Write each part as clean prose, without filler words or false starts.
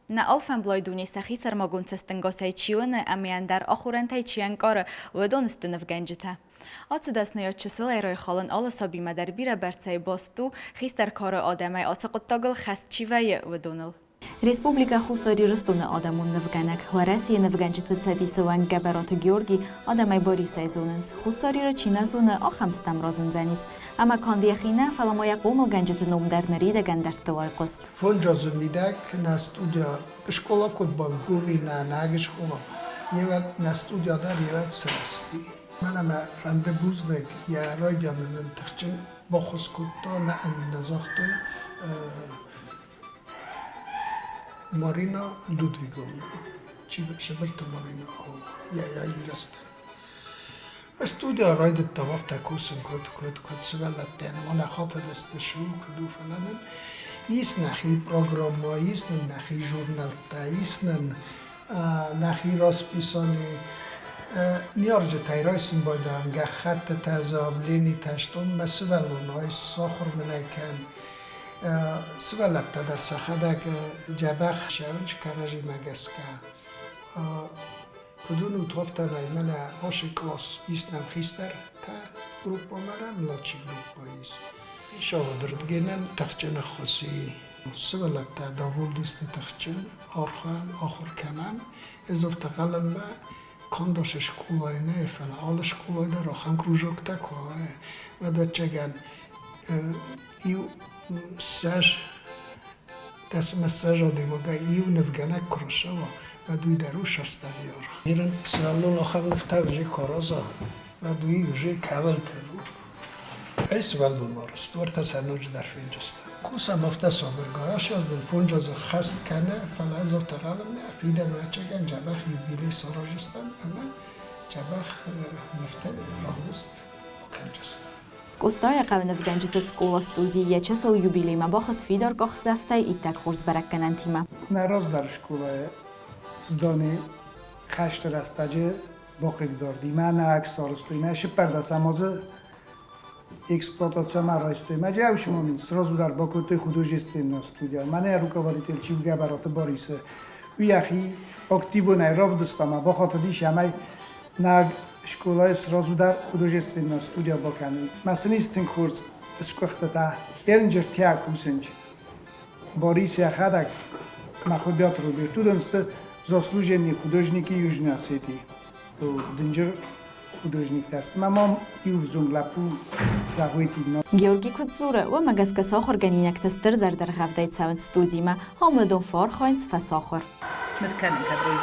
Na alfan blojduni saxisar maguncestan gosajčiune amiandar achurentajčian kara vodonstan v Genjita. Acedasna jotčeselajroj xolan alasobi madar bira bercaj bostu xistar kara adamaj acaqottagal xasčivaje vodonal. Республика Хусари растуна адамун навганак. Хорасия навганчица цадисован габарот Георги адамай Борисай зонанс. Хусари рачина зона ахамстам розанзанис. Ама кандияхина фаламоя qomul ganjita nomdarnari da gandartılay qost. Fonjazı midek na studia школа kod bankumi na nag школа. Yevet na studia dar yevet srasti. Manama fende buznek ya radyanın tırçın boxus kutta na annazaxtun Marina Ludwigovna, Szeberta Marina, ja írasztő. A studia rajta tavafta kuszon kod szövelletten, van a hatadeszte sok dúfelemen. Isznehi programma, isznen nehi zsurnálta, isznen nehi raspисani. Nyarja tajrajszin bajdán, gehette tezab, léni teston, mert szövellona, és szakor meneken. Szövellette der szakadek, gyabach, sevens, kerezsi megeszke. Kudun uthofta mely mene hasi klassz, isznem hiszter, te gruppa merem, lacsi gruppa is. És avadrt génen, taxcsenek hoszi. Szövellette davoldiszti taxcsen, archán, ahor kenem, ez ofta galemme, kandas školajne, fel alle školajne, rahan kruzsoktak, vedvecsegen, Saj, teszem szajadi maga nevgenek krosava, veduj derusa starior. Iren szvellon a havnftar že karaza, veduj že kaveltelu. Ej szvellon marast, varta sanoč dar finjasta. Kusam afta sabergaya shazdel fonjaza khast kane, falazov tagalam ne afida maçegen jabakh yubili sarajistan, ama jabakh nafta lagdist okanjasta. Костая қавна в Genjita школа студия чесал юбилейма бахаст фидор гохцафтай и так хурс баракканан тима. Нараз дар школа здани хаштер астаджи боқик дорди. Ман аксар стоима шипарда самоза эксплуатация мара стоима. Джавш момент сразу дар бакоты художественная студия. Мане руководитель Чивгабарата Бориса. Уяхи активно равдостама бахатади шамай наг школай сразу дар художественная студия баканы. Масынистин курс скохтата эрнджер теакусенч. Борис Яхадак находят Роберт Туденсте заслуженный художники Южной Осетии. То Динджер художник тест. Мамам и в Зунглапу завойтигно. Георги Куцура و مگسک ساخر گنینک تستر زر در غفته ساوند استودیما همدون فارخاینس فساخر. متكلم كذا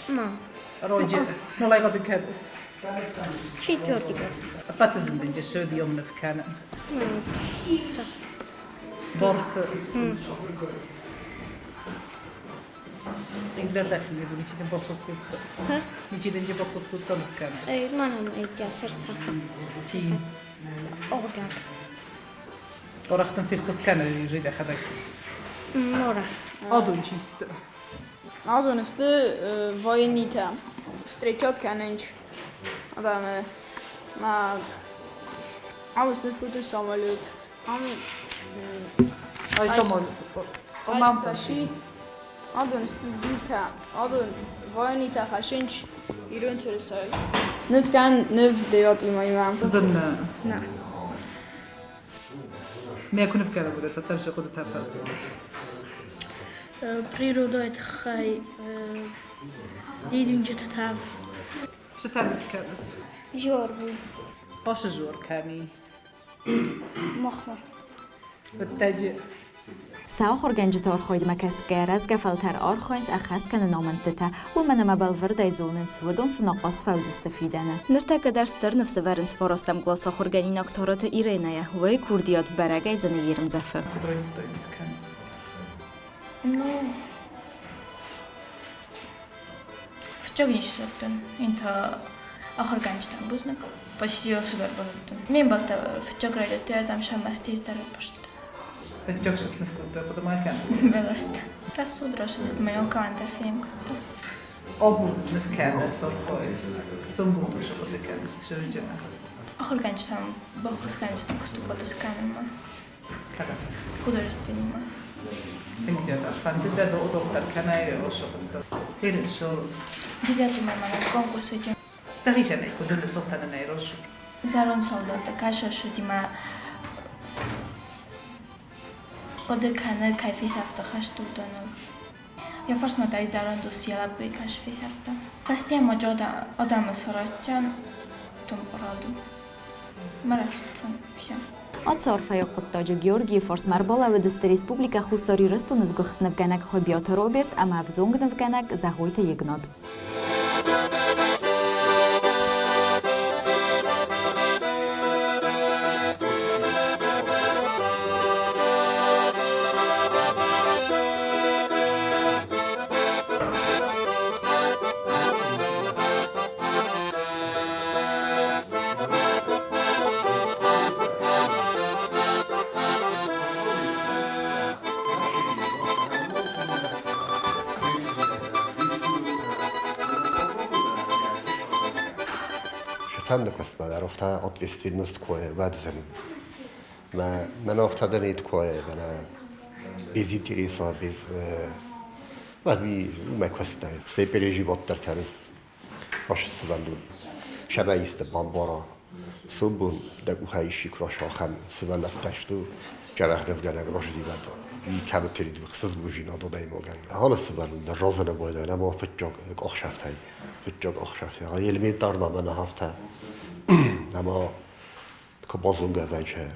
ما روجر ما لا يقدر كذا شي تورتي بس باتزم دنجة شو دي يوم نتكلم بورس يقدر داخل يقول نيجي نبغى خصوص ها نيجي نجي نبغى خصوص نتكلم اي ما انا ايدي صرتها تي اورجاك ورختم في خصوص كان يجي داخل خصوص مورا أظن чисто. Adoniste военнита. Встречат каненч. Адаме на авсне фото самолет. Ай самолет. Мам таши. Adoniste дута. Adon военнита хашенч ирон чересай. Невкан нев девят имам. زن نا. ما يكون في كذا بس أتمشي قد تفاصيل. Природа хай ديدين جتتاف شو تعمل كابس؟ جوربو باش جور كامي مخمر بالتاجر ساخر Genjita orchoid makas geraz gafaltar orchoins akhast kan namantata و من ما بالورد زوننس ودون سنقص فوز استفیدنه نرتك درس در نفس ورنس فراستم گلاس آخر گنین اکتارات ایرانه و کردیات برگای زنیرم زفه вчогниш соттон инта ахыр Genjitан бузнак почти осудар болоттун мен балта вчограйда тердам шамастиз дар пошт بتجوش سنفكر ده بدو ما كان беласт расуд рашист моё канда фем кутта أبو نفكر صار كويس سنبوط وشو بدك كان شو جنا ахыр Genjitан бахус Genjitан поступать сканема كذا художественному إن это фантазия до доктор канае ошофтор. Перешос. 9 мамана конкурс идем. Тагишане кудел софтана найрош. Зарон солдата каша шдима. Коды каны кайфис авто хаштудано. Я фарс матай зарон досиала бой кайфис авто. Фастия маджода адам сорачан том раду. Марасутун все. Ацарфай قطاج گیورگی فرس مربالا و دست ریسپوبلیکا خوستاری رستون از گخت نفگنک خوبیات روبرت اما افزونگ نفگنک زغویت یگناد. Фанник استاد رفته ответственность кое вадзен. من افتاده نید کое من без интереса без وادی مکسته سپری جیوت در کنس باشه سوالون شبیه است بامبارا صبح دکو هایشی کراش آخم سوالات تشتو جوهر نفگنگ راش دیواد وی کم ترید وقت زبوجینا داده ایماگن حالا سوالون در رازن بایده نما فتجاگ آخشفته فتجاگ آخشفته های علمی دارنا من هفته اما که بازونگه وجه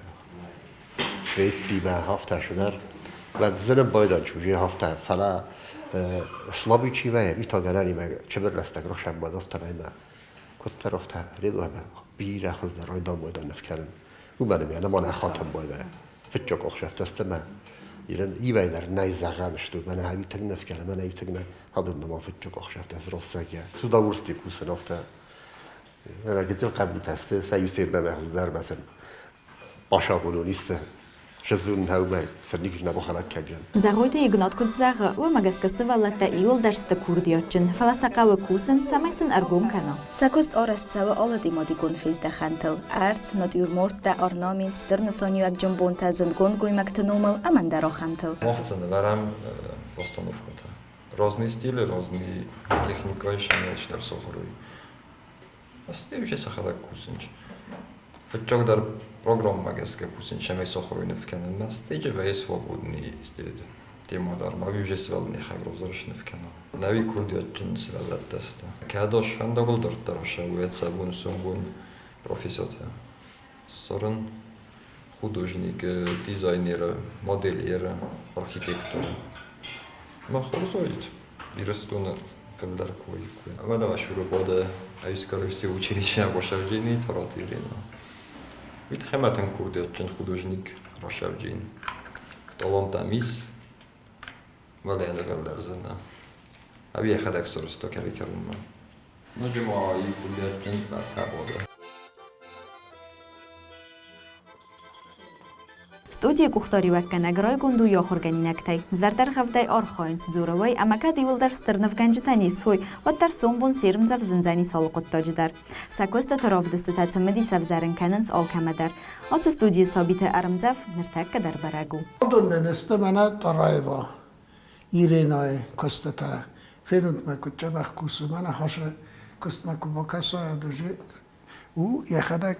سویت دیمه هفته شده و زنم بایدان چوجه هفته فلا اسلامی چی ویه بیتا گنری مگه چه برستگ رو شب باید افته نیمه کت رفته ریدو همه بیره خود در رایدان بایدان نفکرن او منم یعنی من خاتم بایده فتجاک آخشفته است من ایران ایوی در نیزغن شد من همی تگ نفکرم من همی تگ نه هادون نما فتجاک آخشفته است راستگیه سودا ورستی کوسن افته من اگه دل قبل تسته سعی نمه در مثلا باشا بولو نیست شزون هاومه سرنیکش نبا خلق کجن زغویت یگناد کد زغ و مگس کسی ولت ایول درست کردیاتچن فلسقه و کوسن سمیسن ارگوم کنا سکوست آرست سوا آل دیمادی گونفیز دخانتل ارت نادیور مورد دا آرنامین سترنسانیو اک جنبون تازن گونگوی مکتنومل امان در آخانتل Мохцене варам постановката. Разни стили, разни техникаи шамилш дар сохруи. Астевише сахада кусинч. Фичак дар программа магеска кусинч шаме сохруи нефкенен. Мастеже вей свободни стилит. Тема дар мави уже свелни хагрозарш нефкена. Нави курдиатчин свелат теста. Кадош фендагул дар тараша ует сабун сумбун профессията. Сорен художник, дизайнер, модельер, архитектор. Махрузоид. Ирастуна фелдаркой. Вада шуру бода, ай скоро все училища башавджини таратирина. Вит хематен курдиатчин художник рашавджин. Талант амис. Вале на фелдарзена. Аби хадак сорсто карикарма. Наджма и курдиатчин бартабода. студия кухтори ваккана грой гунду йохорганинактай зардар хавдай орхоинц зуровой амака дивулдар стырнавганжитани суй ваттар сомбун сирмзав зинзани солуқуттоҷидар сакоста таровдистата цамади савзарин кананс олкамадар оца студия собита армзав ниртакка дар барагу دونسته من طرایبا ایرینای کستتا فیلم مکوچه بخکوسو من هاش کست مکو با کسای دوجه او یخدک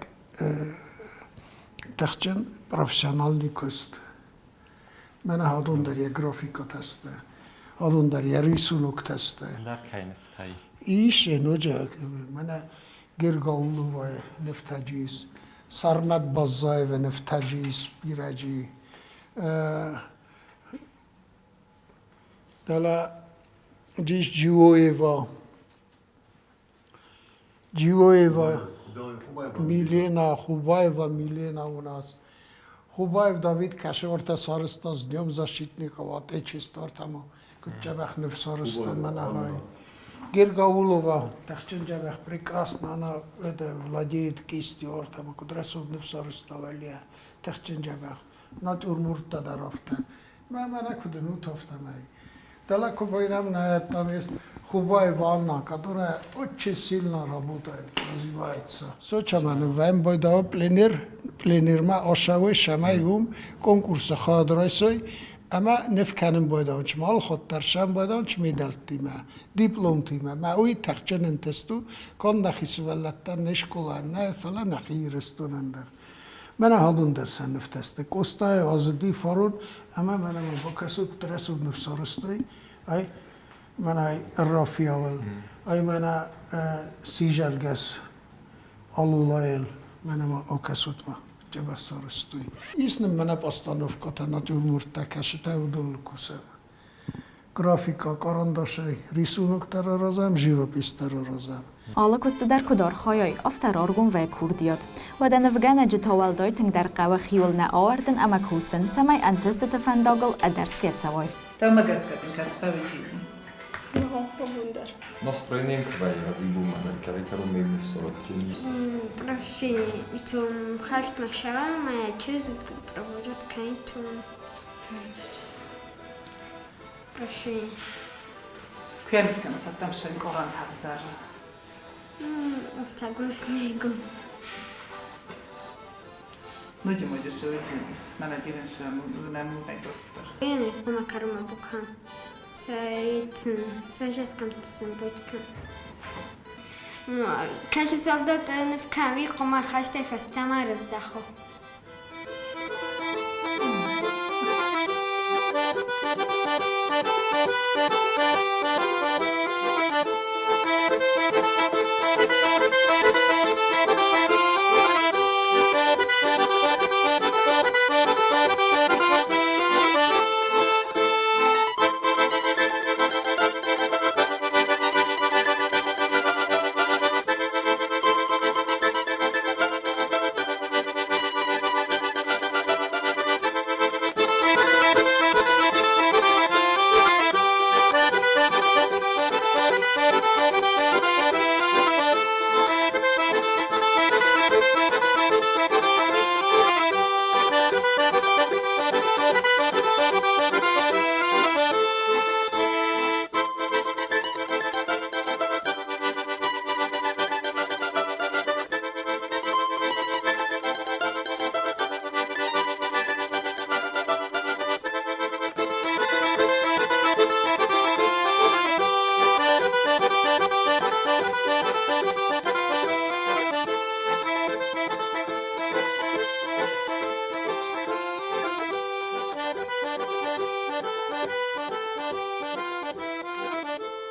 تخچن پروفیسیونالی کست من هادون در یک گرافیکا تسته هادون در یک ریسونوک تسته ایش نوجه من گرگاولو و نفتجیز سرمت بازای و نفتجیز بیرجی دلا جیش جیویوا میلینا خوبایوا میلینا у нас خوبایو داوید کشورت سارستاز днем защитников отечества кучабах не сарыста манахай Гергаулова тахчанжабах прекрасно она это владеет кистью ортама кудрасов не сарыста валия тахчанжабах натюрморт тадарафта мама кудну тофтамай далеко пойдем на там есть Хубаева Анна, которая очень сильно работает, развивается. Сочаман вем бойда пленир ма ошавой шамайум конкурса хадрайсой اما نفکنم باید چه مال خود ترشم باید چه میدالت دیمه دیپلم دیمه ما اوی تخچن انتستو کن نخیس ولتن نشکلان نه فلا نخی رستونندر من هادون در سنف تسته کستای آزادی فرون اما من با کسو ترسو نفسارستای ای من ای رافی اول ای من سیجرگس آلولایل من او کسوت ما جبه سارستوی ایسنم من постановката натюрморта кашета удол кусем графика карандашай рисунок разам живопис разам آلا کست در کدار خایای افتر آرگون و کردیات و در نفگان جتوال دایتنگ در قوه خیول نه آوردن اما کوسن سمای انتست تفنداگل ادرس کت سوای Tev magaskatni, kad stavi čini. Настроение квайра, дибу манер, карикару мейли в соротчини. Прошу, и то хашт машава, моя честь проводит кайнту. Прошу. Kjer nikam sad tam še koran hazar. Овта грустнего. Nuđi mođe še uđenis, mana dživen še nam najgoftar. Я не помню, карма букан. Сейчас как-то симпотика. Каже солдат в ками, кома хаштай фастама раздахо. Thank you.